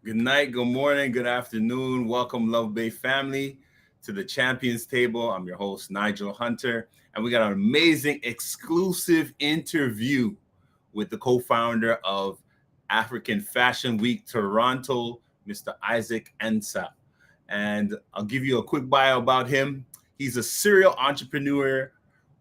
Good night, good morning, good afternoon. Welcome, Love Bay family, to the Champions Table. I'm your host, Nigel Hunter, and we got an amazing exclusive interview with the co founder of African Fashion Week Toronto, Mr. Isaac Ansah. And I'll give you a quick bio about him. He's a serial entrepreneur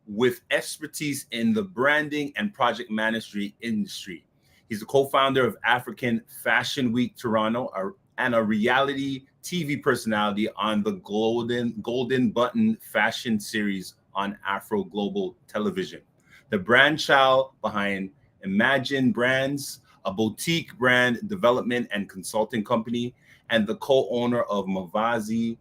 with expertise in the branding and project management industry. He's the co-founder of African Fashion Week Toronto and a reality TV personality on the Golden Button fashion series on Afro Global Television. The brand child behind Imagine Brands, a boutique brand development and consulting company, and the co-owner of Mavazi,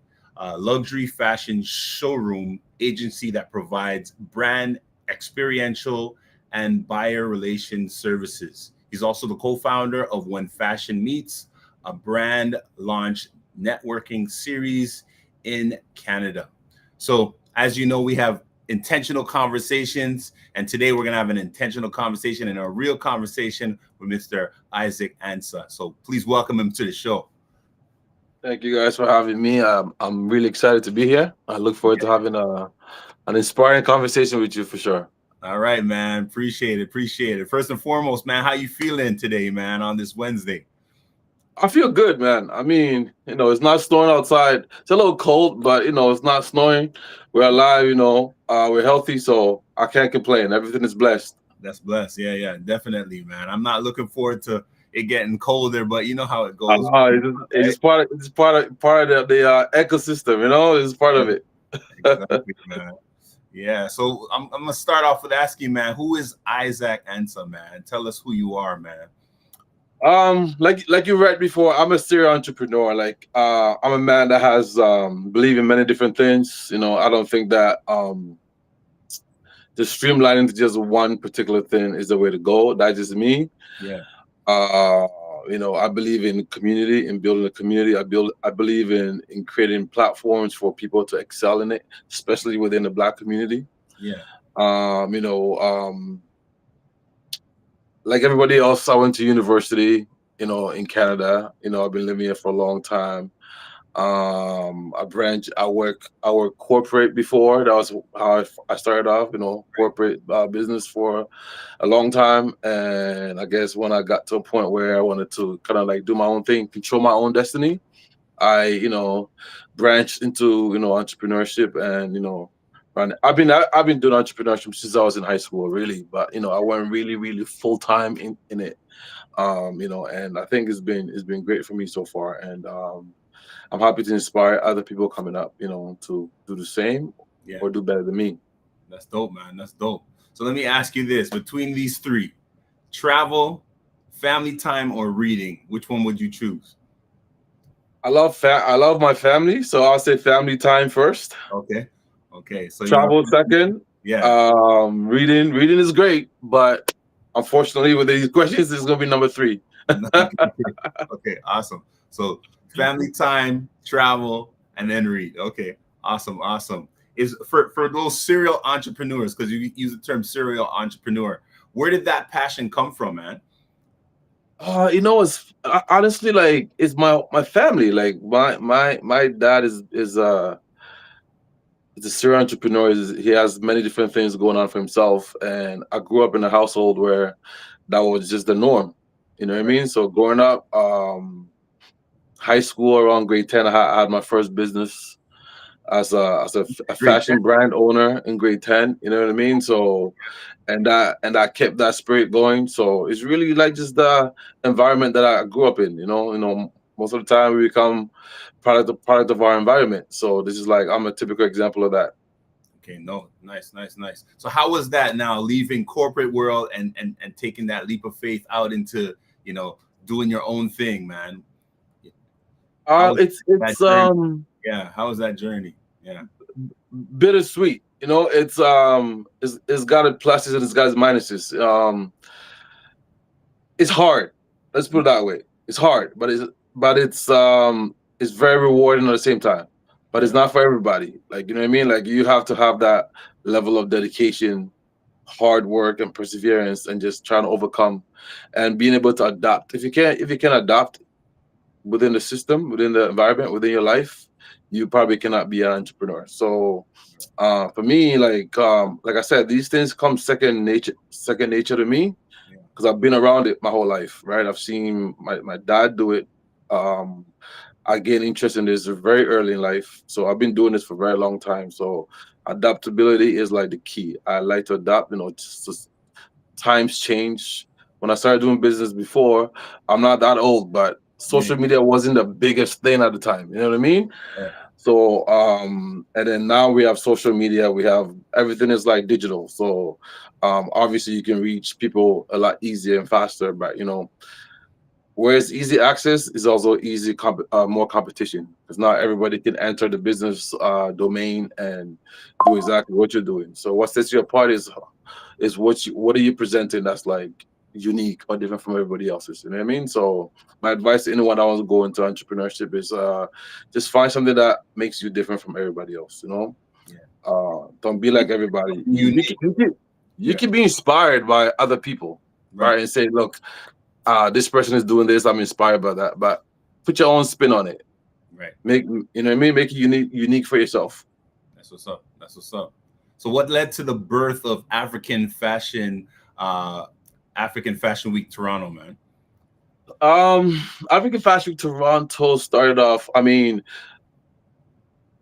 luxury fashion showroom agency that provides brand experiential and buyer relations services. He's also the co-founder of When Fashion Meets, a brand launch networking series in Canada. So, as you know, we have intentional conversations, and today we're going to have an intentional conversation and a real conversation with Mr. Isaac Ansah. So, please welcome him to the show. Thank you guys for having me. I'm really excited to be here. I look forward to having an inspiring conversation with you for sure. All right, man. Appreciate it. Appreciate it. First and foremost, man, how you feeling today, man, on this Wednesday? I feel good, man. I mean, it's not snowing outside. It's a little cold, but it's not snowing. We're alive, we're healthy, so I can't complain. Everything is blessed. That's blessed. Yeah, yeah, definitely, man. I'm not looking forward to it getting colder, but you know how it goes. It's part of the ecosystem, It's part of it. Exactly, man. Yeah. So I'm gonna start off with asking, man, who is Isaac Ansah, man? Tell us who you are, man. Like you read before, I'm a serial entrepreneur. I'm a man that has believe in many different things. I don't think that just streamlining to just one particular thing is the way to go. That's just me. Yeah. Uh, I believe in community, in building a community. I believe in creating platforms for people to excel in it, especially within the Black community. Yeah. Um, you know, um, like everybody else, I went to university, in Canada. I've been living here for a long time. I work corporate before. That was how I started off, corporate business for a long time. And I guess when I got to a point where I wanted to kind of like do my own thing, control my own destiny, I, branched into, entrepreneurship and, I've been doing entrepreneurship since I was in high school, really, but I went really, really full time in it. And I think it's been great for me so far. And I'm happy to inspire other people coming up, to do the same Yeah. or do better than me. That's dope, man. That's dope. So let me ask you this: between these three, travel, family time, or reading, which one would you choose? I love my family, so I'll say family time first. Okay. Okay. So you want Travel second. yeah. Reading is great, but unfortunately, with these questions, it's gonna be number three. Okay, awesome. So family time, travel, and then read. Okay, awesome, awesome. Is for those serial entrepreneurs, because you use the term serial entrepreneur, where did that passion come from, man? It's honestly like it's my family. Like my dad is a serial entrepreneur. He has many different things going on for himself, and I grew up in a household where that was just the norm. You know what I mean? So growing up, high school around grade 10, I had my first business as a Great. fashion brand owner in grade 10. You know what I mean? So and I kept that spirit going. So it's really like just the environment that I grew up in. Most of the time we become product of our environment. So this is like I'm a typical example of that. Okay, no, nice, nice, nice. So how was that now leaving corporate world and taking that leap of faith out into, doing your own thing, man? How was It's that it's journey? Yeah, how was that journey? Yeah. bittersweet. It's got its pluses and it's got its minuses. It's hard. Let's put it that way. It's hard, but it's very rewarding at the same time. But it's Yeah. not for everybody. Like you know what I mean? Like you have to have that level of dedication, hard work, and perseverance, and just trying to overcome and being able to adapt. If you can adapt, within the system, within the environment, within your life, you probably cannot be an entrepreneur. So for me, like I said, these things come second nature to me Yeah. because I've been around it my whole life, right? I've seen my dad do it. Um, I gained interest in this very early in life. So I've been doing this for a very long time. So adaptability is like the key. I like to adapt, just times change. When I started doing business before, I'm not that old, but Yeah. social media wasn't the biggest thing at the time. You know what I mean? Right. So and then now we have social media, we have everything is like digital. So obviously you can reach people a lot easier and faster, but whereas easy access is also more competition because not everybody can enter the business domain and do exactly what you're doing. So what sets you apart is what are you presenting that's like unique or different from everybody else's. You know what I mean? So my advice to anyone that wants to go into entrepreneurship is just find something that makes you different from everybody else. Yeah. Don't be like everybody. Unique. You Yeah. can be inspired by other people, Right. right? And say, look, this person is doing this. I'm inspired by that. But put your own spin on it. Right. Make you know what I mean? Make it unique for yourself. That's what's up. That's what's up. So, what led to the birth of African Fashion Week Toronto, man? African Fashion Week Toronto started off. I mean,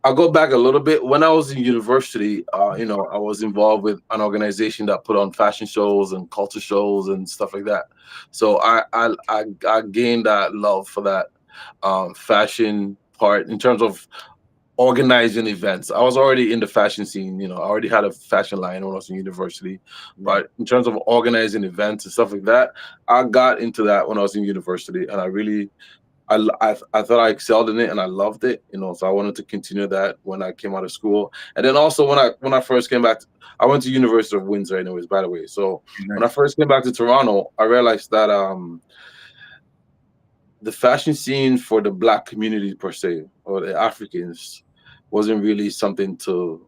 I'll go back a little bit. When I was in university, I was involved with an organization that put on fashion shows and culture shows and stuff like that. So I gained that love for that fashion part in terms of organizing events. I was already in the fashion scene. I already had a fashion line when I was in university. Right. But in terms of organizing events and stuff like that, I got into that when I was in university, and I really I thought I excelled in it and I loved it, so I wanted to continue that when I came out of school. And then also when I first came back, I went to University of Windsor anyways, by the way. So when I Nice. first came back to Toronto, I realized that the fashion scene for the Black community per se, or the Africans, wasn't really something to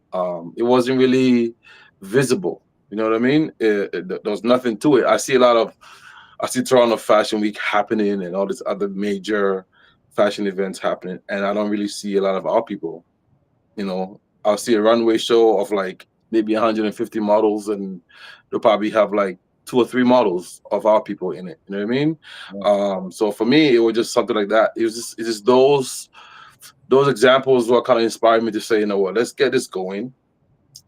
it wasn't really visible. You know what I mean? There was nothing to it. I see Toronto Fashion Week happening and all these other major fashion events happening, and I don't really see a lot of our people. I'll see a runway show of like maybe 150 models, and they'll probably have like two or three models of our people in it. You know what I mean? Yeah. So for me, it was just something like that. It's just those examples what kind of inspired me to say, you know what, let's get this going.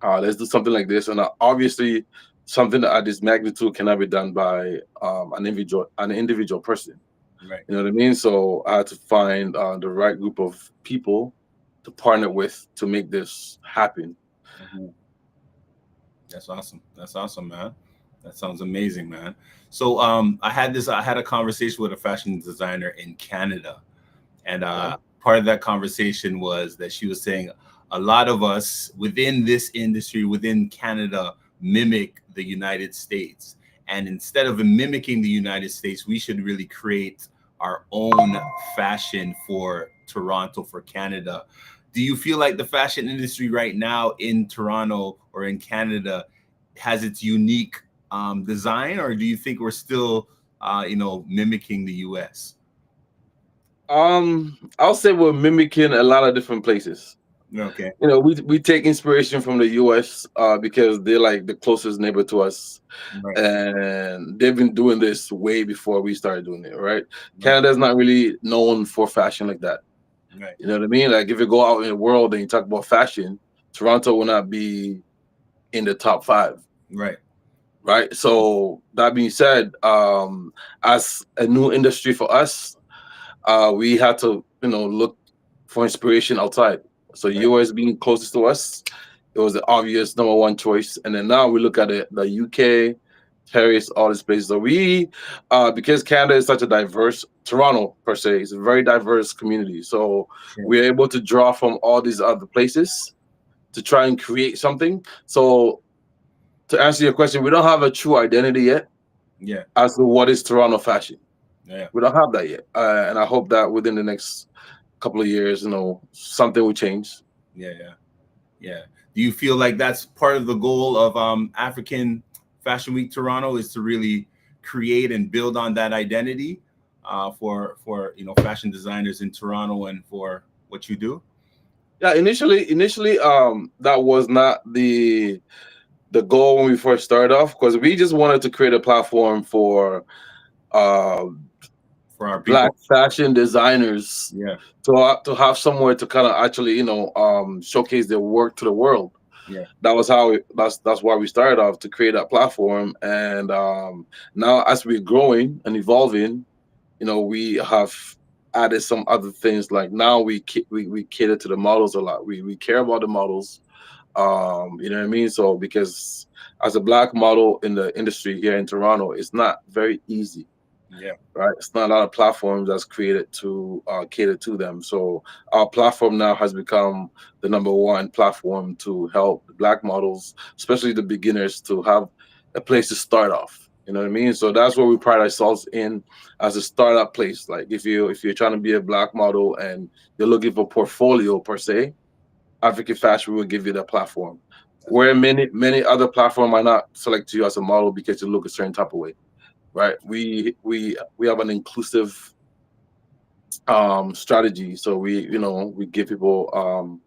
Let's do something like this, and obviously, something at this magnitude cannot be done by an individual person. Right. You know what I mean? So I had to find the right group of people to partner with to make this happen. Mhm. That's awesome. That's awesome, man. That sounds amazing, man. So, I had a conversation with a fashion designer in Canada, and Yeah. part of that conversation was that she was saying a lot of us within this industry, within Canada, mimic the United States. And instead of mimicking the United States, we should really create our own fashion for Toronto, for Canada. Do you feel like the fashion industry right now in Toronto or in Canada has its unique design, or do you think we're still, mimicking the U.S.? I'll say we're mimicking a lot of different places. Okay. We take inspiration from the US because they're like the closest neighbor to us, Right. and they've been doing this way before we started doing it, right? Right. Canada's not really known for fashion like that. Right. You know what I mean? Like if you go out in the world and you talk about fashion, Toronto will not be in the top five, Right. right? So that being said, as a new industry for us, we had to, look for inspiration outside. So Right. US being closest to us, it was the obvious number one choice. And then now we look at it, the UK, Paris, all these places. So because Canada is such a diverse, Toronto per se is a very diverse community. So Sure. we're able to draw from all these other places to try and create something. So to answer your question, we don't have a true identity yet Yeah. as to what is Toronto fashion. Yeah. We don't have that yet. And I hope that within the next couple of years, something will change. Yeah. Yeah. Yeah. Do you feel like that's part of the goal of African Fashion Week Toronto, is to really create and build on that identity? for fashion designers in Toronto and for what you do? Yeah, initially, that was not the goal when we first started off, because we just wanted to create a platform for uh, For our black people? fashion designers Yeah, to have somewhere to kind of actually showcase their work to the world. yeah, That was how that's why we started off, to create that platform. And now as we're growing and evolving, we have added some other things. Like now we cater to the models a lot. We care about the models. You know what I mean? So because as a black model in the industry here in Toronto, it's not very easy, yeah. right? It's not a lot of platforms that's created to cater to them. So our platform now has become the number one platform to help the black models, especially the beginners, to have a place to start off. You know what I mean? So that's what we pride ourselves in, as a startup place. Like if you're trying to be a black model and you're looking for portfolio per se, African Fashion will give you that platform. Where many other platforms might not select you as a model because you look a certain type of way, right? We have an inclusive strategy, so we give people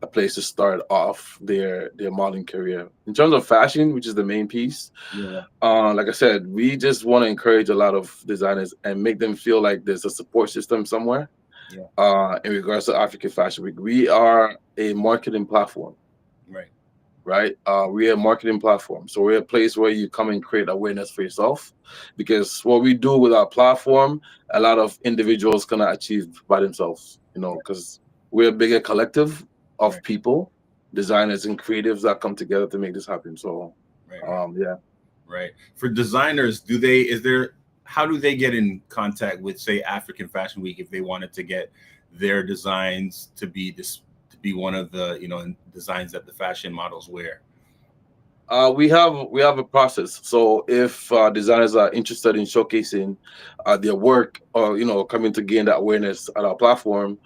a place to start off their modeling career. In terms of fashion, which is the main piece, Yeah. like I said, we just want to encourage a lot of designers and make them feel like there's a support system somewhere. Yeah. In regards to African Fashion Week, we are a marketing platform, Right. right? We're a marketing platform. So we're a place where you come and create awareness for yourself. Because what we do with our platform, a lot of individuals cannot achieve by themselves, Right. because we're a bigger collective of Right. people, designers and creatives that come together to make this happen. So, Right. Right. yeah. Right. For designers, how do they get in contact with, say, African Fashion Week if they wanted to get their designs to be one of the, designs that the fashion models wear? We have a process. So if designers are interested in showcasing their work, or coming to gain that awareness at our platform,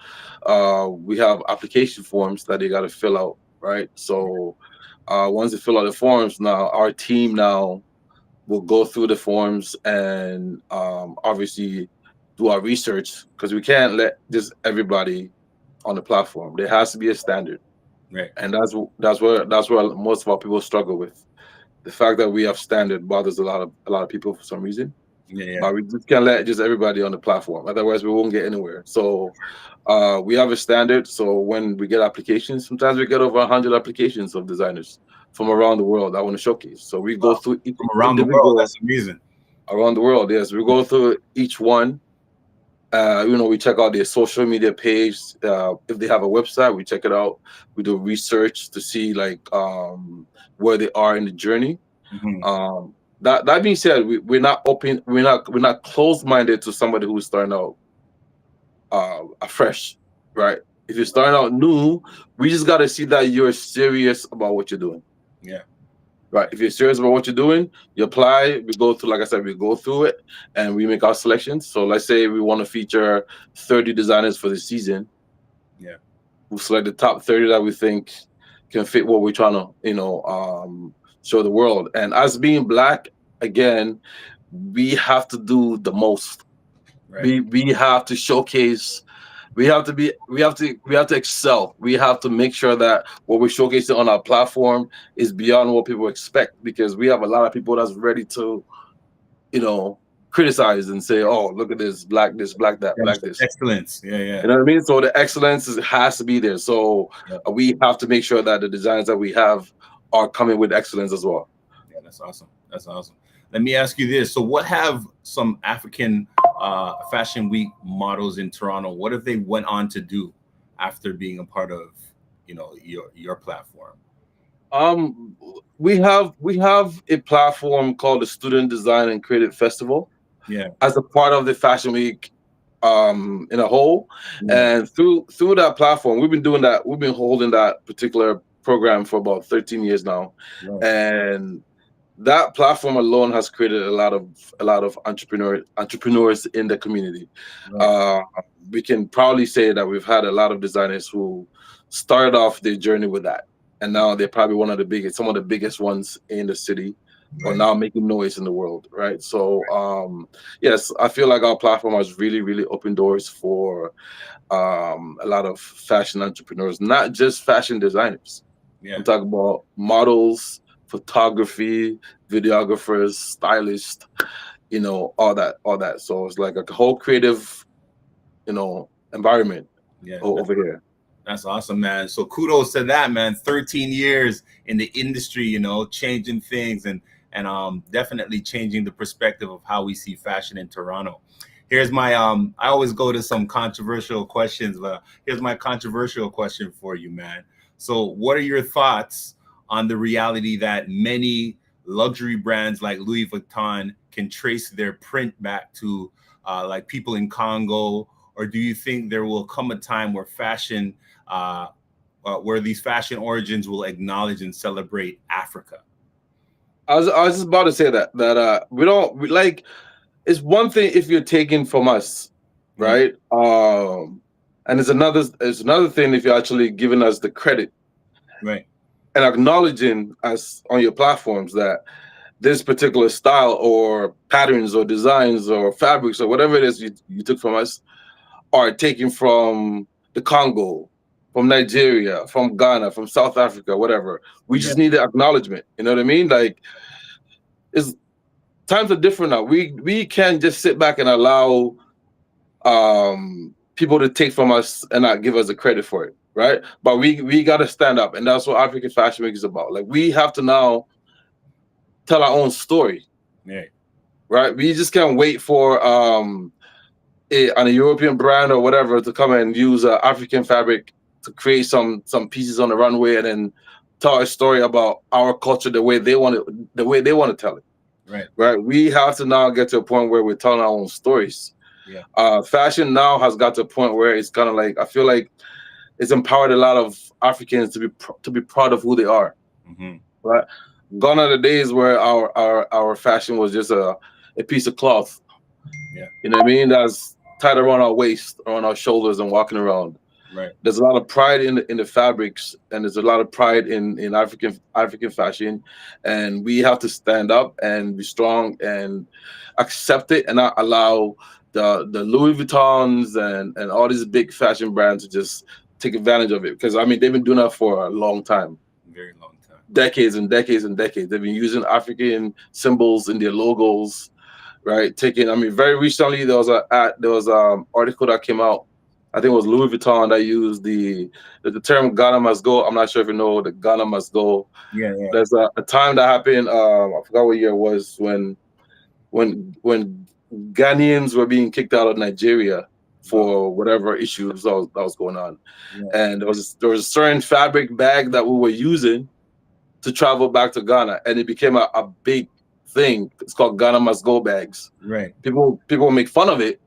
we have application forms that they got to fill out, right? So once they fill out the forms, now our team now will go through the forms and obviously do our research, because we can't let just everybody on the platform. There has to be a standard, Right. and that's where most of our people struggle with. The fact that we have standard bothers a lot of people for some reason, Yeah. Yeah. but we just can't let just everybody on the platform. Otherwise, we won't get anywhere. So we have a standard. So when we get applications, sometimes we get over 100 applications of designers from around the world that want to showcase. So we go Wow. through each From around the world. individual That's amazing. around the world. Yes, we go through each one. We check out their social media page. If they have a website, we check it out. We do research to see like where they are in the journey. Hmm. That being said, we're not open. We're not closed minded to somebody who's starting out afresh, right? If you're starting out new, we just got to see that you're serious about what you're doing. Yeah. Right. If you're serious about what you're doing, you apply. We go through, like I said, we go through it and we make our selections. So let's say we want to feature 30 designers for the season. Yeah. We select the top 30 that we think can fit what we're trying to, show the world. And as being black, again, we have to do the most. Right. We have to showcase. We have to excel. We have to make sure that what we're showcasing on our platform is beyond what people expect, because we have a lot of people that's ready to, you know, criticize and say, "Oh, look at this, black that, Yeah. black this." Excellence. Yeah. Yeah. You know what I mean? So the excellence has to be there. So Yeah. we have to make sure that the designs that we have are coming with excellence as well. Yeah, that's awesome. That's awesome. Let me ask you this. So what have some African Fashion Week models in Toronto, what have they went on to do after being a part of, your platform? Um, we have a platform called the Student Design and Creative Festival Yeah. as a part of the Fashion Week in a whole. Yeah. And through that platform, we've been holding that particular program for about 13 years now. Right. And that platform alone has created a lot of entrepreneurs in the community. Right. Uh, we can proudly say that we've had a lot of designers who started off their journey with that, and now they're probably some of the biggest ones in the city. or now making noise in the world, right? So yes, I feel like our platform has really, really opened doors for a lot of fashion entrepreneurs, not just fashion designers. Yeah. I'm talking about models, photography, videographers, stylists, all that. So it's like a whole creative, environment Yeah. over here. That's awesome, man. So kudos to that, man. 13 years in the industry, changing things and definitely changing the perspective of how we see fashion in Toronto. Here's my I always go to some controversial questions, but here's my controversial question for you, man. So what are your thoughts on the reality that many luxury brands like Louis Vuitton can trace their print back to like people in Congo? Or do you think there will come a time where where these fashion origins will acknowledge and celebrate Africa? I was just about to say that like, it's one thing if you're taking from us, right? And it's another thing if you're actually giving us the credit, Right. and acknowledging us on your platforms that this particular style or patterns or designs or fabrics or whatever it is you took from us are taken from the Congo, from Nigeria, from Ghana, from South Africa, whatever. We just need the acknowledgement. You know what I mean? Like, it's times are different now. We can't just sit back and allow people to take from us and not give us the credit for it, right? But we got to stand up, and that's what African Fashion Week is about. Like, we have to now tell our own story, right? We just can't wait for on a European brand or whatever to come and use African fabric to create some pieces on the runway and then tell a story about our culture the way they want to tell it. Right. We have to now get to a point where we're telling our own stories. Fashion now has got to a point where it's kind of like, I feel like it's empowered a lot of Africans to be proud of who they are. Right. Gone are the days where our fashion was just a piece of cloth. You know what I mean? That's tied around our waist, around our shoulders, and walking around. Right. There's a lot of pride in the fabrics, and there's a lot of pride in African fashion, and we have to stand up and be strong and accept it, and not allow the Louis Vuittons and all these big fashion brands to just take advantage of it. Because I mean, they've been doing that for a long time. Very long time. Decades and decades and decades. They've been using African symbols in their logos. Right, very recently there was article that came out. I think it was Louis Vuitton that used the term "Ghana must go." I'm not sure if you know the Ghana must go. Yeah. There's a time that happened. I forgot what year it was when Ghanaians were being kicked out of Nigeria for whatever issues that was going on, and there was a certain fabric bag that we were using to travel back to Ghana, and it became a big thing. It's called Ghana must go bags. Right. People make fun of it.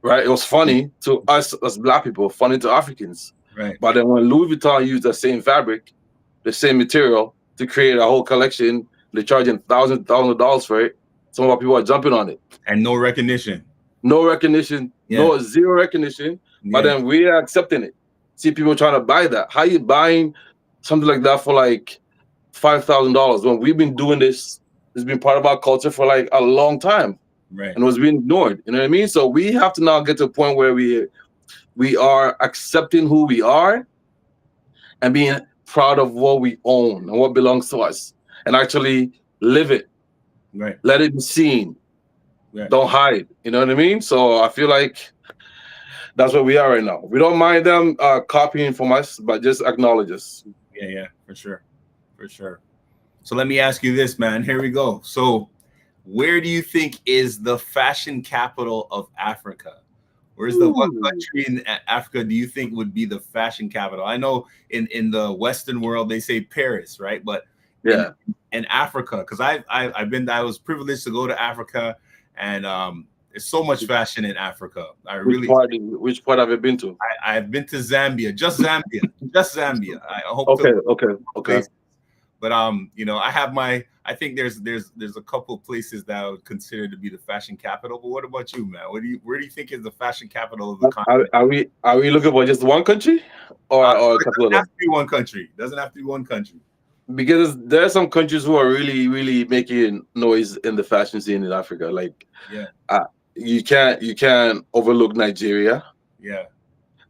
Right. It was funny to us as Black people, funny to Africans. Right. But then when Louis Vuitton used the same fabric, the same material to create a whole collection, they're charging thousands of dollars for it. Some of our people are jumping on it. And no recognition. No recognition. No, zero recognition. But then we are accepting it. See people trying to buy that. How you buying something like that for like $5,000 when we've been doing this? It's been part of our culture for like a long time, right? And it was being ignored. You know what I mean? So we have to now get to a point where we are accepting who we are and being proud of what we own and what belongs to us, and actually live it. Right. Let it be seen. Right. Don't hide. You know what I mean? So I feel like that's where we are right now. We don't mind them copying from us, but just acknowledge us. Yeah, for sure. So let me ask you this, man. Here we go. So where do you think is the fashion capital of Africa? What country in Africa do you think would be the fashion capital? I know in the Western world they say Paris, right? But in Africa, because I was privileged to go to Africa, and there's so much fashion in Africa. Which part have you been to? I've been to Zambia, just Zambia. I hope. Okay. But I think there's a couple of places that I would consider to be the fashion capital. But what about you, man? Where do you think is the fashion capital of the continent? Are we looking for just one country or a couple of them? Doesn't have to be one country. because there are some countries who are really, really making noise in the fashion scene in Africa. Like, Yeah. You can't overlook Nigeria, Yeah.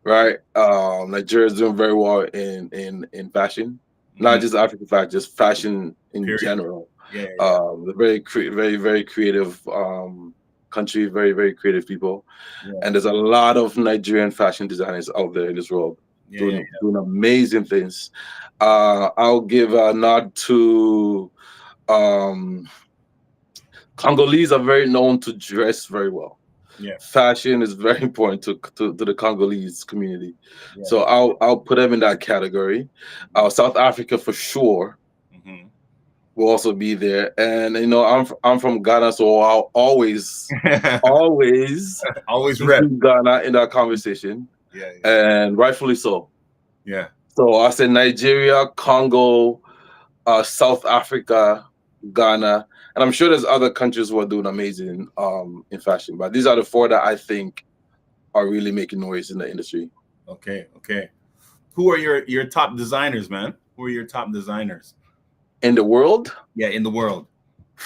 right? Nigeria is doing very well in fashion, not Mhm. just African fashion, just fashion in Period. general. Yeah. Yeah. The very creative country, very very creative people, Yeah. and there's a lot of Nigerian fashion designers out there in this world Yeah. Yeah. doing amazing things. I'll give a nod to um, Congolese are very known to dress very well. Yeah. Fashion is very important to the Congolese community, Yeah. so I'll put them in that category. South Africa for sure Mhm. will also be there, and I'm from Ghana, so I'll always Always rep. include Ghana in that conversation, Yeah. Yeah. and rightfully so. Yeah. So I said Nigeria, Congo, South Africa, Ghana, and I'm sure there's other countries who are doing amazing in fashion, but these are the four that I think are really making noise in the industry. Okay. Okay. Who are your top designers, man? Who are your top designers? In the world, Yeah, in the world.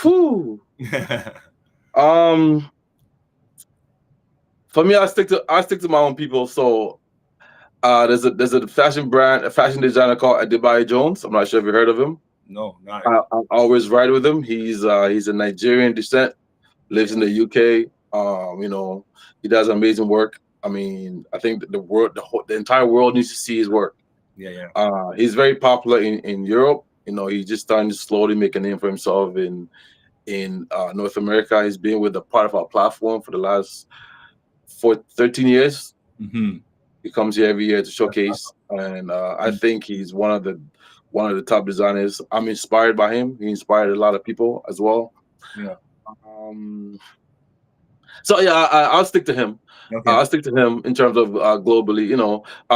whew, Yeah. um, for me, I stick to my own people. So there's a fashion brand, a fashion designer called Adebayo Jones. I'm not sure if you heard of him. No, not. I always ride with him. He's a Nigerian descent, lives in the UK. He does amazing work. I mean, I think that the entire world needs to see his work. Yeah. Yeah. He's very popular in Europe. He's just starting to slowly make a name for himself in North America. He's been with a part of our platform for the last 13 years. Hmm. He comes here every year to showcase, and I think he's one of the top designers. I'm inspired by him. He inspired a lot of people as well. Yeah. Um, so yeah, I'll stick to him. Okay. I'll stick to him in terms of globally.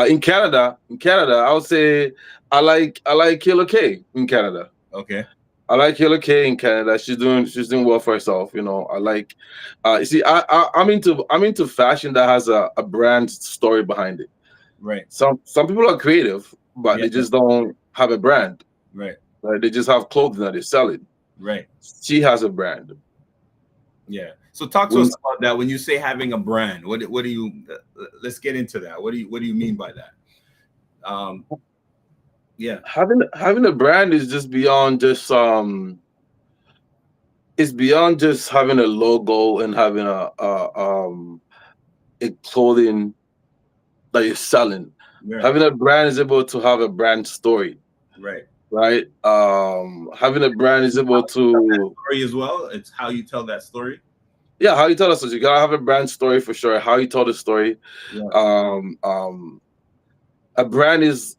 In Canada, I would say I like Kayla K in Canada. Okay. I like Kayla K in Canada. She's doing well for herself. I like. You see, I'm into fashion that has a brand story behind it. Right. Some people are creative, but Yeah. they just don't have a brand. Right. Right? They just have clothing that they sell it. Right. She has a brand. Yeah. So talk to When us about that. When you say having a brand, what do you? Let's get into that. What do you mean by that? Um. Yeah. having a brand is just beyond just it's beyond just having a logo and having a clothing that you're selling. Yeah. Having a brand is able to have a brand story, Right. right? Having a brand is able to, Story as well. It's how you tell that story. yeah, how you tell us. You gotta have a brand story for sure. How you tell the story. Yeah. Um, um, a brand is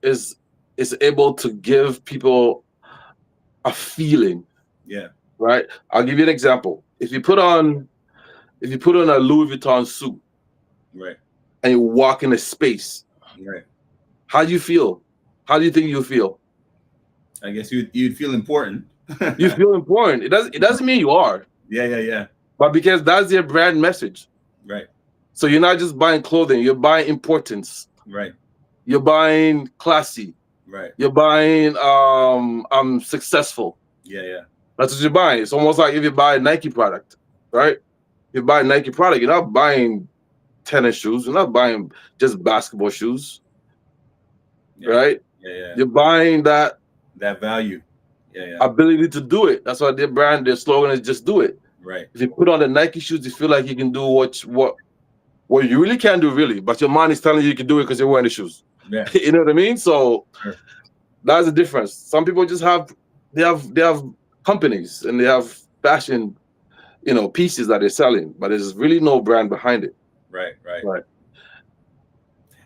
able to give people a feeling, Yeah. right? I'll give you an example. If you put on a Louis Vuitton suit Right. and you walk in a space, Right. how do you feel? How do you think you feel? I guess you'd feel important. You feel important. It doesn't mean you are, Yeah. Yeah. Yeah. but because that's their brand message. Right. So you're not just buying clothing, you're buying importance. Right. You're buying classy. Right. You're buying I'm successful. Yeah. Yeah. That's what you're buying. It's almost like if you buy a Nike product, right? You buy a Nike product, you're not buying tennis shoes, you're not buying just basketball shoes, Yeah. right? Yeah. Yeah. You're buying that That value. Yeah. Yeah. ability to do it. That's why their slogan is just do it. Right. If you put on the Nike shoes, you feel like you can do what you really can't do, really, but your mind is telling you can do it because you're wearing the shoes. Yeah. You know what I mean? So Sure. that's the difference. Some people just they have companies and they have fashion, pieces that they're selling, but there's really no brand behind it. Right. Right. Right.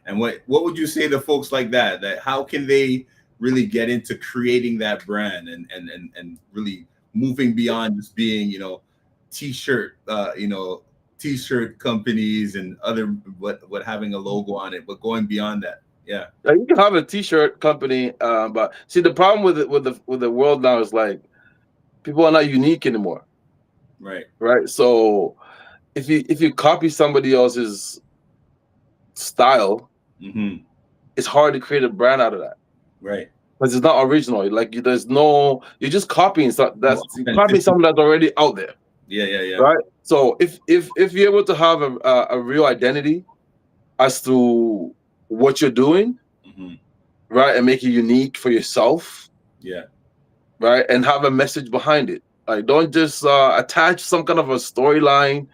And what would you say to folks like that? That how can they really get into creating that brand and really moving beyond just being t-shirt t-shirt companies and other what having a logo on it, but going beyond that. Yeah. You can have a t-shirt company, but see the problem with the world now is like people are not unique anymore, Right. right? So if you copy somebody else's style, Hmm. it's hard to create a brand out of that. Right. because it's not original. Like there's no, you're just copying stuff. No That's you're copying authenticity. something that's already out there, Yeah, yeah, yeah. right? So if you're able to have a real identity as to what you're doing, Hmm. right, and make it unique for yourself, Yeah. right, and have a message behind it. Like don't just attach some kind of a storyline,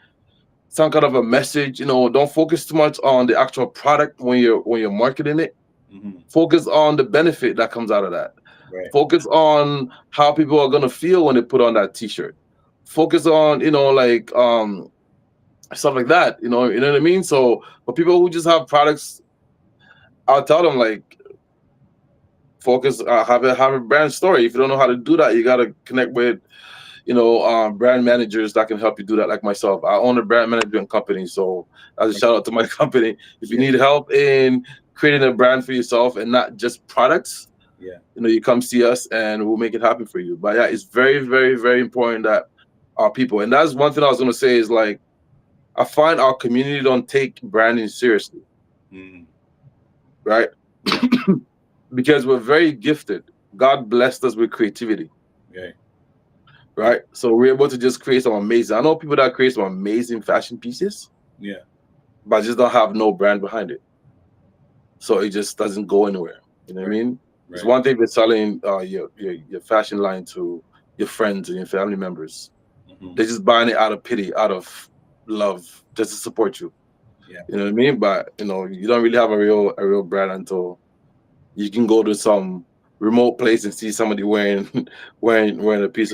some kind of a message. Don't focus too much on the actual product when you're marketing it. Hmm. Focus on the benefit that comes out of that. Right. Focus on how people are gonna feel when they put on that T-shirt. Focus on like stuff like that. You know what I mean. So for people who just have products, I'll tell them like focus, have a brand story. If you don't know how to do that, you gotta connect with brand managers that can help you do that. Like myself, I own a brand management company, so as a shout out to my company. If you Yeah. need help in creating a brand for yourself and not just products, Yeah. you come see us and we'll make it happen for you. But yeah, it's very, very, very important that our people, and that's one thing I was going to say is like, I find our community don't take branding seriously, Mm. right? Yeah. Because we're very gifted. God blessed us with creativity, Yeah. right? So we're able to just create some amazing, I know people that create some amazing fashion pieces, Yeah. but just don't have no brand behind it. So it just doesn't go anywhere. You know what I Right. mean? It's Right. one thing if you're selling your fashion line to your friends and your family members. Hmm. They're just buying it out of pity, out of love, just to support you. Yeah. You know what I mean? But you don't really have a real brand until you can go to some remote place and see somebody wearing wearing a piece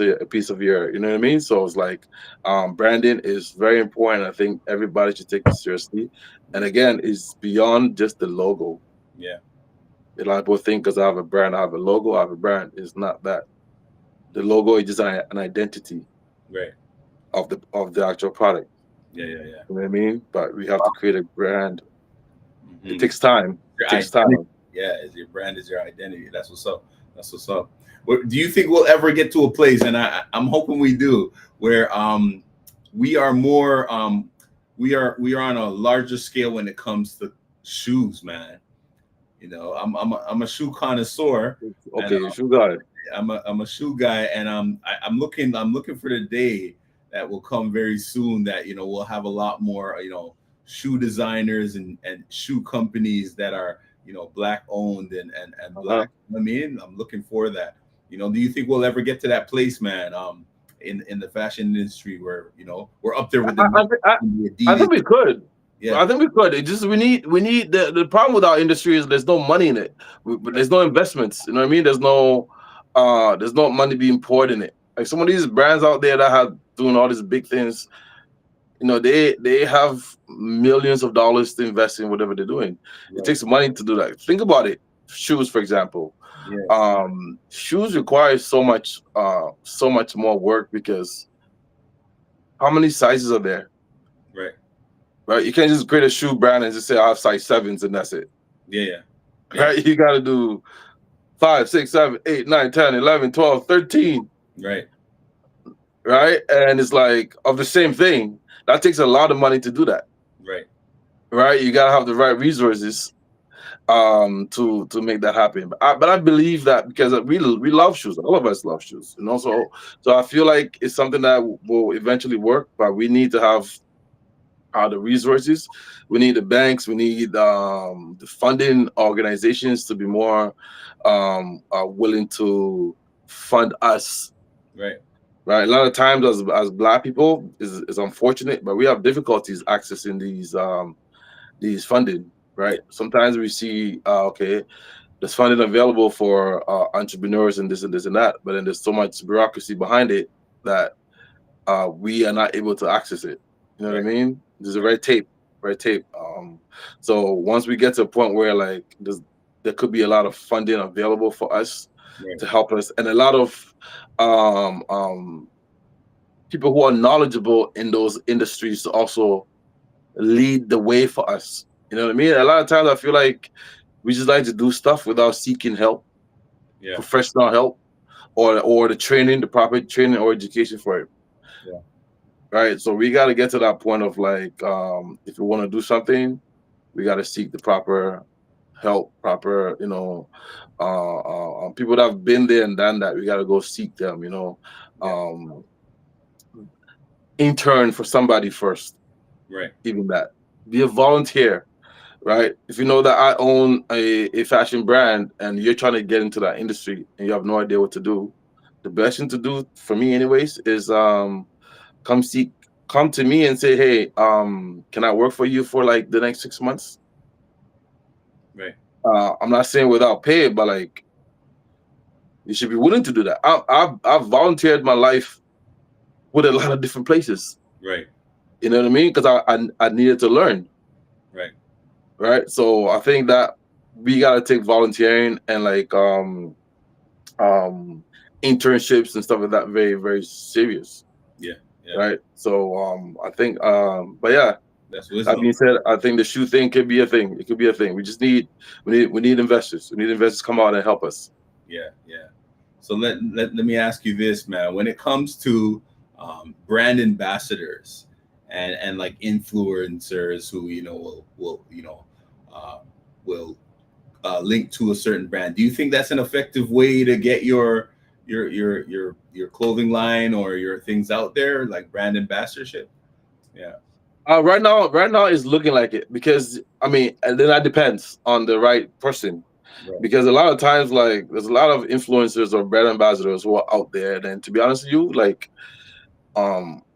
of your, you know what I mean? So it's like branding is very important. I think everybody should take it seriously. And again, it's beyond just the logo. Yeah. A lot of people think because I have a brand, I have a logo, I have a brand. It's not that. The logo is just an identity Right. of the actual product. Yeah. Yeah. Yeah. You know what I mean? But we have to create a brand. It Hmm. takes time. Your It takes identity. time. Yeah, is your brand is your identity. That's what's up. That's what's up. Do you think we'll ever get to a place, and I'm hoping we do, where we are more we are on a larger scale when it comes to shoes, man. I'm a shoe connoisseur, and Okay, you sure got it. I'm a shoe guy, and I'm looking for the day that will come very soon that we'll have a lot more shoe designers and shoe companies that are black owned and Uh-huh. black. I mean, I'm looking for that. Do you think we'll ever get to that place, man? In the fashion industry where we're up there with the I, I, Nike thi- I, and the I Adidas. think we could. Yeah, I think we could. It just we need the problem with our industry is there's no money in it. There's no investments. You know what I mean? There's no money being poured in it. Like some of these brands out there that have doing all these big things, they have millions of dollars to invest in whatever they're doing. It right. takes money to do that. Think about it. Shoes, for example. Yeah, Shoes require so much more work because how many sizes are there? right. Right? You can't just create a shoe brand and just say I have size sevens and that's it. Yeah, yeah, yeah. Right? You gotta do 5, 6, 7, 8, 9, 10, 11, 12, 13. Right. Right? And it's like of the same thing. That takes a lot of money to do that. Right. Right? You gotta have the right resources to make that happen. But I believe that because we love shoes. All of us love shoes. So I feel like it's something that will eventually work, but we need to have the resources. We need the banks. We need the funding organizations to be more willing to fund us. Right. Right. A lot of times, as Black people, is unfortunate, but we have difficulties accessing these funding. Right. Yeah. Sometimes we see, okay, there's funding available for entrepreneurs and this and this and that, but then there's so much bureaucracy behind it that we are not able to access it. You know what I Right. mean? There's a red tape. So once we get to a point where like there could be a lot of funding available for us Right. to help us, and a lot of um, um, people who are knowledgeable in those industries to also lead the way for us. You know what I mean? A lot of times I feel like we just like to do stuff without seeking help, Yeah. professional help, or the proper training or education for it. Yeah. Right. So we got to get to that point of like, if we want to do something, we got to seek the proper help, proper, people that have been there and done that. We got to go seek them, intern for somebody first, Right. even that. Be a volunteer, right? If you know that I own a fashion brand and you're trying to get into that industry and you have no idea what to do, the best thing to do for me anyways is come to me and say, hey, can I work for you for like the next 6 months? Right. I'm not saying without pay, but like you should be willing to do that. I've volunteered my life with a lot of different places. Right. You know what I mean? Because I needed to learn. Right. Right. So I think that we gotta take volunteering and like internships and stuff like that very, very serious. Yeah. Yeah. Right. So I think but yeah, That's that wisdom. being said, I think the shoe thing could be a thing. It could be a thing. We just need investors. We need investors to come out and help us. Yeah. Yeah. So let me ask you this, man. When it comes to brand ambassadors and like influencers who uh, will link to a certain brand, do you think that's an effective way to get your clothing line or your things out there, like brand ambassadorship? Yeah. Right now it's looking like it because I mean, and then that depends on the right person. Right. Because a lot of times, like, there's a lot of influencers or brand ambassadors who are out there. And then, to be honest with you, like,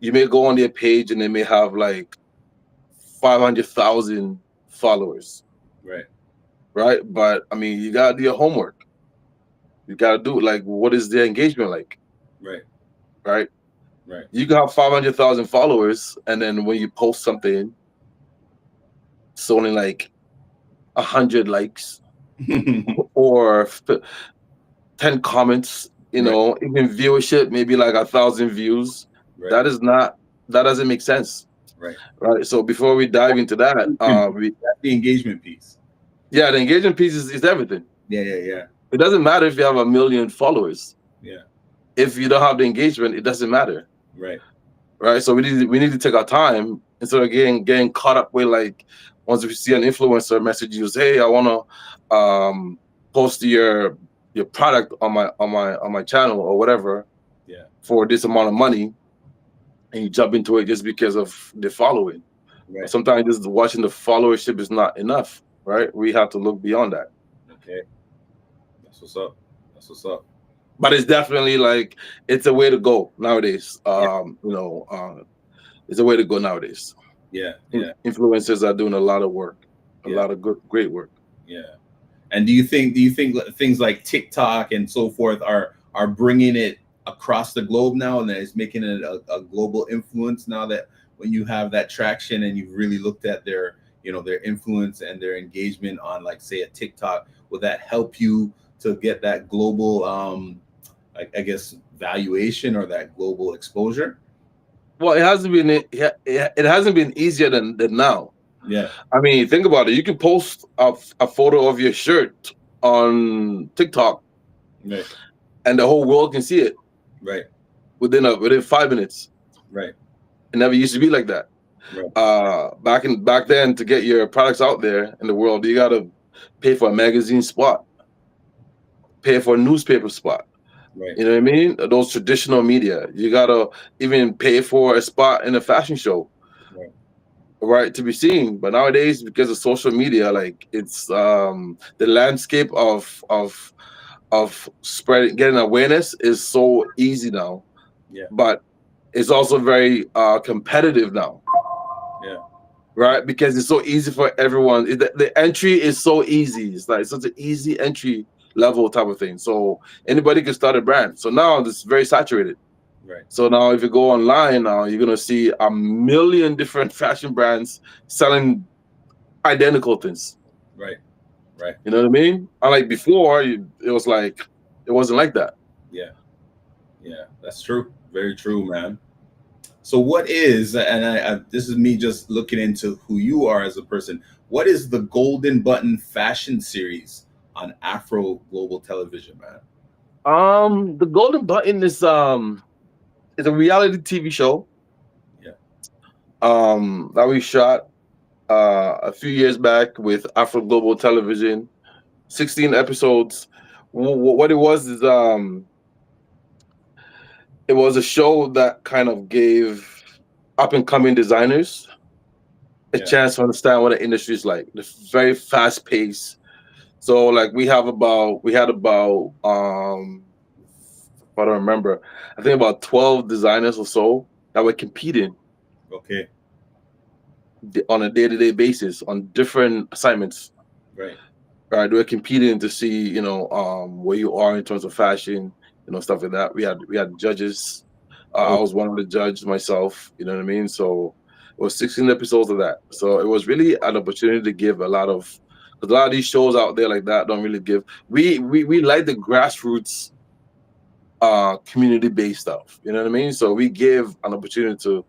you may go on their page and they may have like 500,000 followers, Right. right? But I mean, you gotta do your homework. You gotta do like, what is their engagement like, Right. right? Right. You can have 500,000 followers, and then when you post something, it's only like 100 likes or 10 comments. Even viewership, maybe like 1,000 views. Right. That doesn't make sense. Right. So before we dive into that, that's the engagement piece. Yeah, the engagement piece is everything. Yeah. It doesn't matter if you have 1 million followers. Yeah. If you don't have the engagement, it doesn't matter. Right. So we need to take our time instead of getting caught up with, like, once we see an influencer message you, hey, I want to post your product on my channel or whatever. Yeah. For this amount of money, and you jump into it just because of the following. Right. Sometimes just watching the followership is not enough, right? We have to look beyond that. Okay. That's what's up. But it's definitely like, it's a way to go nowadays. It's a way to go nowadays. Yeah. Influencers are doing a lot of work, a lot of great work. Yeah. And do you think things like TikTok and so forth are bringing it across the globe now, and that it's making it a global influence now, that when you have that traction and you've really looked at their influence and their engagement on, like, say, a TikTok, will that help you to get that global I guess valuation or that global exposure? Well, it hasn't been easier than now. Yeah. I mean, think about it. You can post a photo of your shirt on TikTok, right, and the whole world can see it, right, within 5 minutes. Right. It never used to be like that. Right. Back then, to get your products out there in the world, you gotta pay for a magazine spot, pay for a newspaper spot. Right. You know what I mean? Those traditional media. You gotta even pay for a spot in a fashion show, right, to be seen. But nowadays, because of social media, like, it's the landscape of spreading, getting awareness is so easy now. Yeah. But it's also very competitive now. Yeah. Right, because it's so easy for everyone. The entry is so easy. It's like such an easy entry level type of thing. So anybody can start a brand. So now it's very saturated. Right. So now if you go online now, you're gonna see 1 million different fashion brands selling identical things. Right. You know what I mean? Unlike before, it wasn't like that. Yeah, that's true. Very true, man. So what is, and this is me just looking into who you are as a person, what is the Golden Button fashion series on Afro Global Television, man? The Golden Button is a reality TV show. Yeah. That we shot a few years back with Afro Global Television. 16 episodes. What it was is it was a show that kind of gave up and coming designers a chance to understand what the industry is like. It's very fast paced. So like we had about I don't remember, I think about 12 designers or so that were competing Okay. on a day-to-day basis on different assignments. Right. Right, they were competing to see, where you are in terms of fashion, stuff like that. We had judges. I was one of the judges myself. You know what I mean? So it was 16 episodes of that. So it was really an opportunity to give a lot of these shows out there like that don't really give. We like the grassroots, community based stuff. You know what I mean? So we give an opportunity to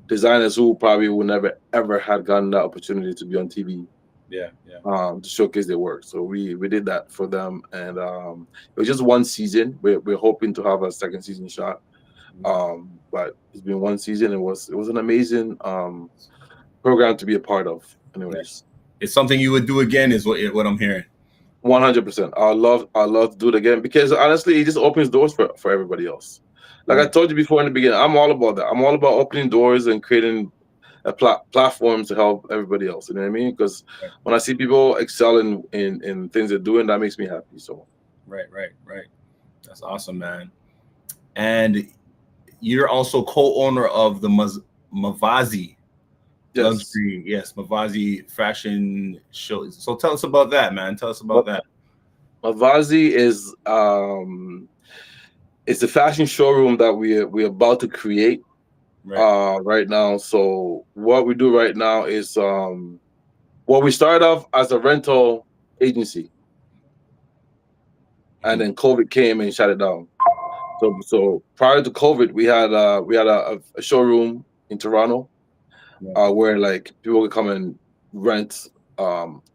designers who probably would never ever had gotten that opportunity to be on TV. Yeah. To showcase their work. So we did that for them, and it was just one season. We're hoping to have a second season shot, but it's been one season. It was an amazing program to be a part of. Anyways, it's something you would do again, is what I'm hearing. 100%. I love to do it again, because honestly, it just opens doors for everybody else. Like I told you before in the beginning, I'm all about that. I'm all about opening doors and creating a platform to help everybody else. You know what I mean? Because when I see people excel in things they're doing, that makes me happy. So right. That's awesome, man. And you're also co-owner of the Mavazi luxury, Mavazi fashion show. So tell us about that, man. Tell us about that. Mavazi is it's a fashion showroom that we're about to create right now. So what we do right now is we started off as a rental agency, and then COVID came and shut it down. So prior to COVID, we had a showroom in Toronto, where like people could come and rent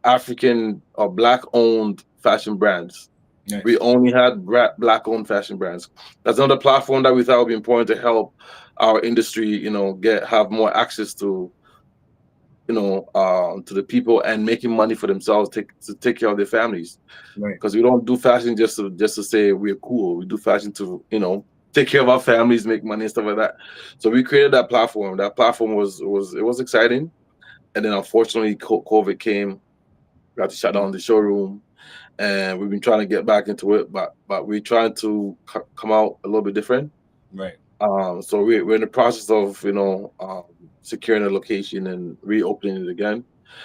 African or Black owned fashion brands. Nice. We only had Black owned fashion brands. That's another platform that we thought would be important to help our industry, have more access to, to the people and making money for themselves to take care of their families. Right. Because we don't do fashion just to say we're cool. We do fashion to, take care of our families, make money and stuff like that. So we created that platform. That platform was exciting. And then unfortunately COVID came. We had to shut down the showroom. And we've been trying to get back into it, but we're trying to come out a little bit different. Right. So we're in the process of, securing a location and reopening it again.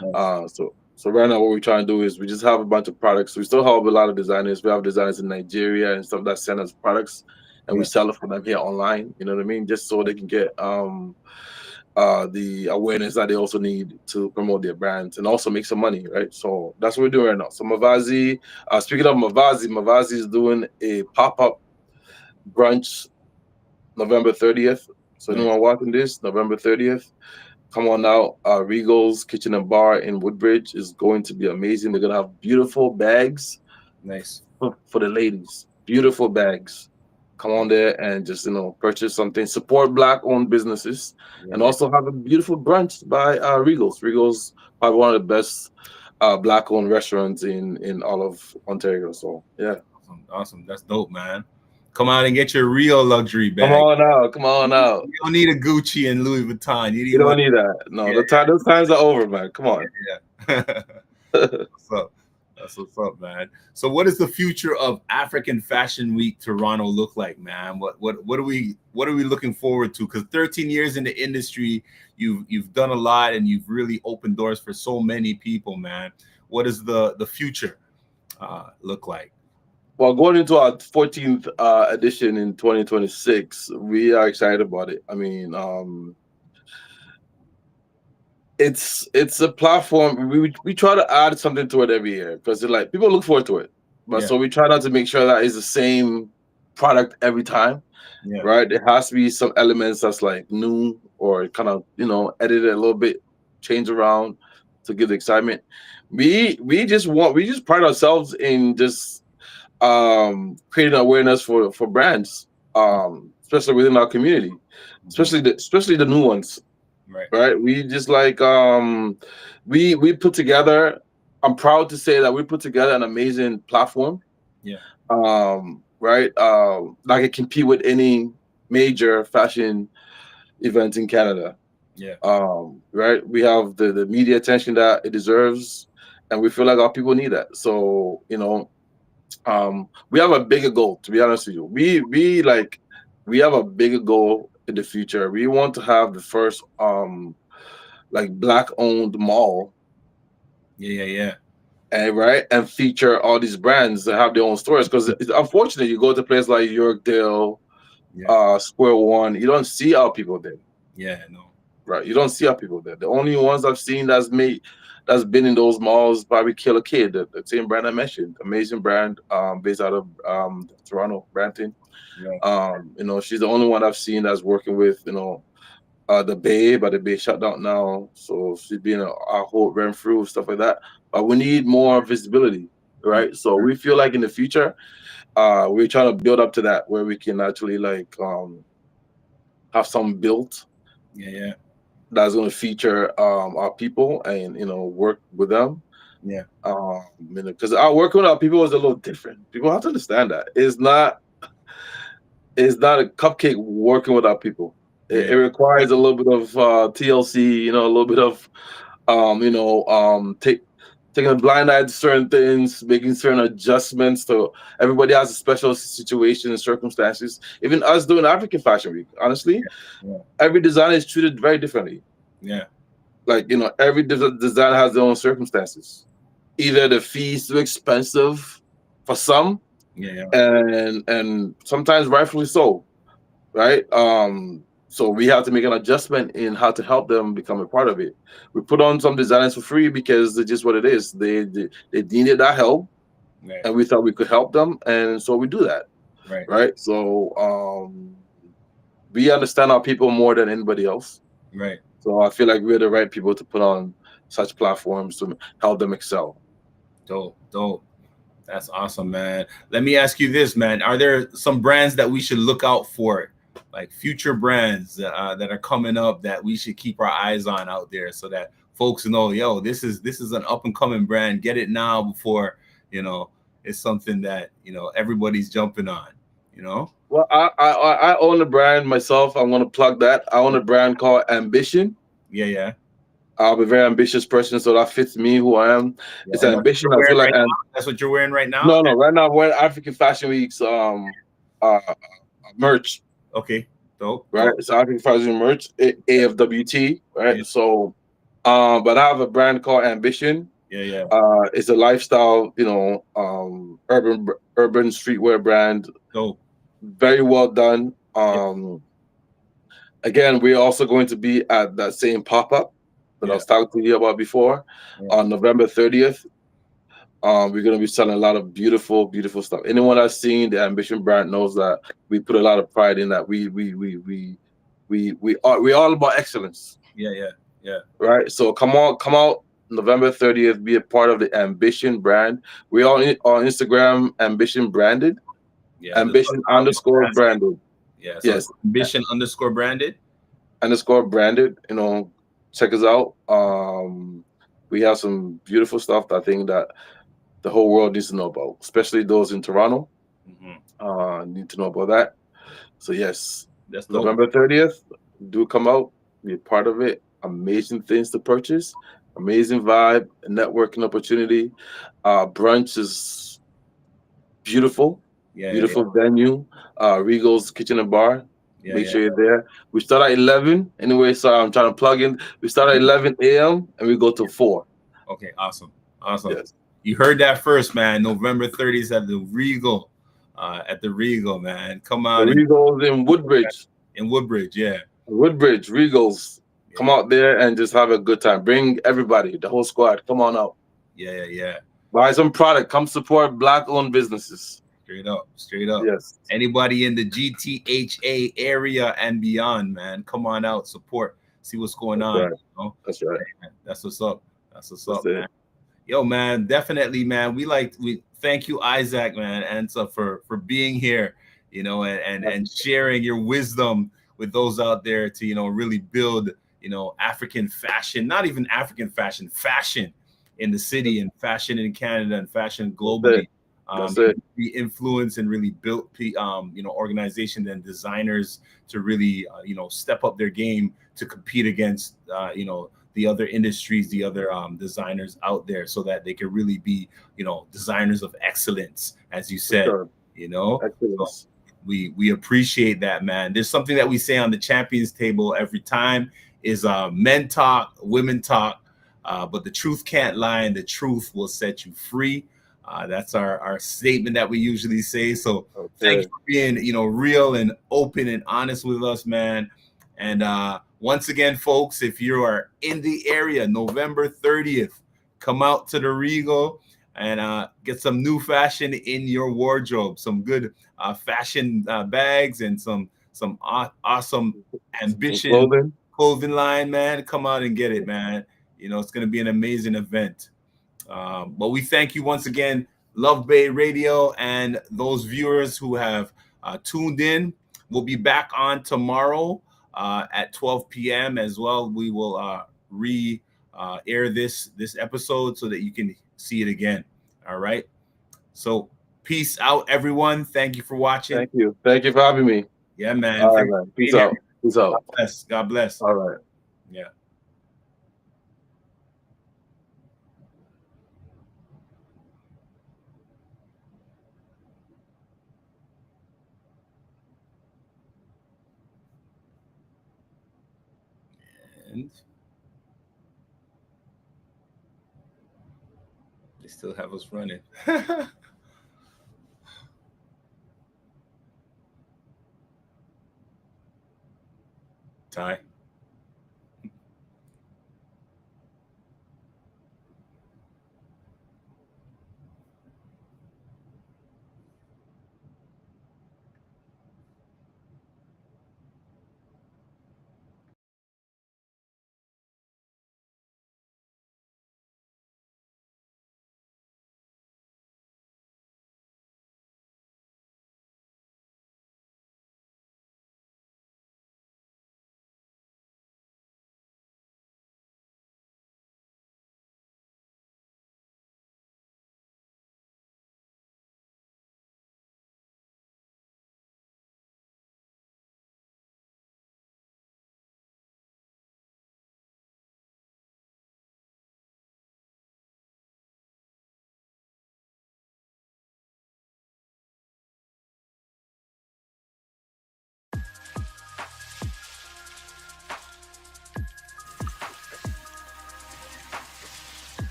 Nice. So right now what we're trying to do is we just have a bunch of products. We still have a lot of designers. We have designers in Nigeria and stuff that send us products, and we sell it for them here online. You know what I mean? Just so they can get the awareness that they also need to promote their brands and also make some money, right? So that's what we're doing right now. So Mavazi, speaking of Mavazi is doing a pop-up brunch November 30th. So anyone watching this, November 30th, come on out. Regal's Kitchen and Bar in Woodbridge is going to be amazing. They're going to have beautiful bags. Nice. For the ladies. Beautiful bags. Come on there and just, purchase something, support Black-owned businesses, and also have a beautiful brunch by Regal's. Regal's probably one of the best Black-owned restaurants in all of Ontario. So, yeah. Awesome. That's dope, man. Come out and get your real luxury bag. Come on out. You don't need a Gucci and Louis Vuitton. You don't need that. No, those times are over, man. Come on. Yeah. What's up? That's what's up, man. So what does the future of African Fashion Week Toronto look like, man? What are we looking forward to? Because 13 years in the industry, you've done a lot and you've really opened doors for so many people, man. What does the future look like? Well, going into our 14th edition in 2026, we are excited about it. I mean, it's a platform. We try to add something to it every year because like people look forward to it. But so we try not to make sure that it's the same product every time. Yeah. Right. There has to be some elements that's like new or kind of, edited a little bit, change around to give the excitement. We just pride ourselves in just creating awareness for brands, especially within our community, especially the new ones. Right. We just like we put together I'm proud to say that we put together an amazing platform. Yeah. Right. That can compete with any major fashion event in Canada. Yeah. Right. We have the media attention that it deserves, and we feel like our people need that. So, we have a bigger goal, to be honest with you. We have a bigger goal in the future. We want to have the first like black owned mall. Yeah. And feature all these brands that have their own stores, because it's unfortunate you go to a place like Yorkdale, Square One, you don't see our people there. Yeah, no. Right, you don't see our people there. The only ones I've seen that's been in those malls probably Killer Kid, the same brand I mentioned, amazing brand, based out of Toronto, Brampton. Yeah. She's the only one I've seen that's working with the Bay, but the Bay shut down now, so she's being a whole Renfrew, stuff like that. But we need more visibility, right? So we feel like in the future, we're trying to build up to that where we can actually have something built. Yeah. That's going to feature our people and work with them. Yeah. Because our working with our people is a little different. People have to understand that it's not a cupcake working with our people. It requires a little bit of TLC, a little bit of taking a blind eye to certain things, making certain adjustments. To everybody has a special situation and circumstances. Even us doing African Fashion Week, honestly, every designer is treated very differently. Yeah. Like, every designer has their own circumstances. Either the fee is too expensive for some, and sometimes rightfully so, right? So we have to make an adjustment in how to help them become a part of it. We put on some designers for free because it's just what it is. They needed that help, and we thought we could help them, and so we do that. Right. So we understand our people more than anybody else. Right. So I feel like we're the right people to put on such platforms to help them excel. Dope. That's awesome, man. Let me ask you this, man. Are there some brands that we should look out for, like future brands that are coming up that we should keep our eyes on out there, so that folks know, yo, this is an up and coming brand. Get it now before it's something that everybody's jumping on. Well, I own a brand myself. I'm gonna plug that. I own a brand called Ambition. Yeah. I'm a very ambitious person, so that fits me, who I am. It's ambition. I feel like that's what you're wearing right now. No, right now I'm wearing African Fashion Week's merch. Okay, dope. Right, it's African Fashion merch, AFWT. Right, so, but I have a brand called Ambition. Yeah. It's a lifestyle, urban streetwear brand. Dope. Very well done. Again, we're also going to be at that same pop-up that I was talking to you about before on November 30th. We're going to be selling a lot of beautiful, beautiful stuff. Anyone that's seen the Ambition brand knows that we put a lot of pride in that. We're all about excellence. Yeah. Right. So come out November 30th. Be a part of the Ambition brand. We are on Instagram, Ambition branded. Yeah. Ambition _ branded. Yeah. So yes. Ambition _ branded. _branded. Check us out. We have some beautiful stuff that I think that the whole world needs to know about, especially those in Toronto. Need to know about that. So yes, that's November 30th. Do come out, be a part of it. Amazing things to purchase, amazing vibe, networking opportunity. Brunch is beautiful. Beautiful venue. Regal's Kitchen and Bar. Make sure you're there. We start at 11. Anyway, so I'm trying to plug in. We start at 11 a.m. and we go to 4. Okay, awesome. Yes. You heard that first, man. November 30th at the Regal. Man. Come out. Regal's in Woodbridge. Woodbridge, Regals. Yeah. Come out there and just have a good time. Bring everybody, the whole squad. Come on out. Yeah. Buy some product. Come support Black-owned businesses. Straight up. Yes. Anybody in the GTHA area and beyond, man, come on out, support, see what's going on. Right. That's right. That's what's up, man. Yo, man, definitely, man. We thank you, Isaac, man, and so for being here, and sharing your wisdom with those out there to really build African fashion, not even African fashion, in the city and fashion in Canada and fashion globally. We influence and really built, organizations and designers to really, step up their game to compete against, the other industries, the other designers out there, so that they can really be, designers of excellence, as you said. Sure. So we appreciate that, man. There's something that we say on the Champions Table every time is men talk, women talk, but the truth can't lie, and the truth will set you free. That's our statement that we usually say. So thank you for being, real and open and honest with us, man. And once again, folks, if you are in the area, November 30th, come out to the Regal and get some new fashion in your wardrobe, some good fashion bags and some awesome ambition clothing line, man. Come out and get it, man. It's going to be an amazing event. But we thank you once again, Love Bay Radio, and those viewers who have tuned in. We'll be back on tomorrow at 12 p.m. as well. We will air this episode so that you can see it again. All right. So peace out, everyone. Thank you for watching. Thank you for having me. Yeah, man. All right, man. Peace out. God bless. All right. Yeah. And they still have us running.